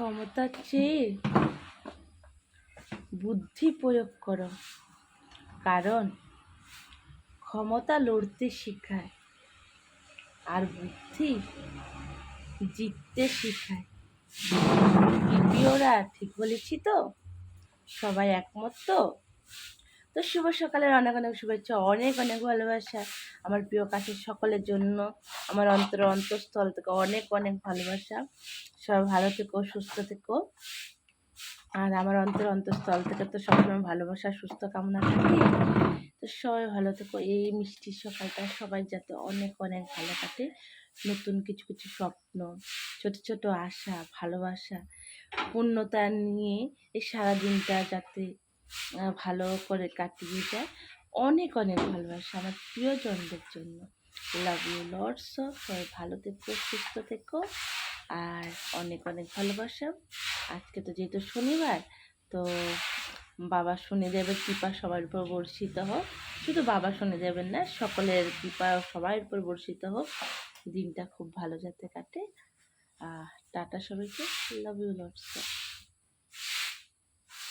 ক্ষমতার চেয়ে বুদ্ধি প্রয়োগ করো, কারণ ক্ষমতা লড়তে শেখায় আর বুদ্ধি জিততে শেখায়। প্রিয়রা ঠিক বলেছি তো? সবাই একমত তো? তো শুভ সকালের অনেক অনেক শুভেচ্ছা, অনেক অনেক ভালোবাসা আমার প্রিয় কাছের সকলের জন্য। আমার অন্তঃস্থল থেকে অনেক অনেক ভালোবাসা। সবাই ভালো থেকো, সুস্থ থেকো। আর আমার অন্তঃস্থল থেকে তো সবসময় ভালোবাসা সুস্থ কামনা থাকে। তো সবাই ভালো থেকো। এই মিষ্টি সকালটা সবাই যাতে অনেক অনেক ভালো কাটে। নতুন কিছু কিছু স্বপ্ন, ছোট ছোট আশা, ভালোবাসা, পূর্ণতা নিয়ে এই সারাদিনটা যাতে ভালো করে কাটিয়ে যায়। অনেক অনেক ভালোবাসা আমার প্রিয়জনদের জন্য। Love you lots of. সবাই ভালো থেকো, সুস্থ থেকো। আর অনেক অনেক ভালোবাসা। আজকে তো যেহেতু শনিবার, তো বাবা শনিদেবের কৃপা সবার উপর বর্ষিত হোক। শুধু বাবা শনিদেবের না, সকলের কৃপা সবার উপর বর্ষিত হোক। দিনটা খুব ভালো যাতে কাটে। টাটা সবাইকে। Love you lots of.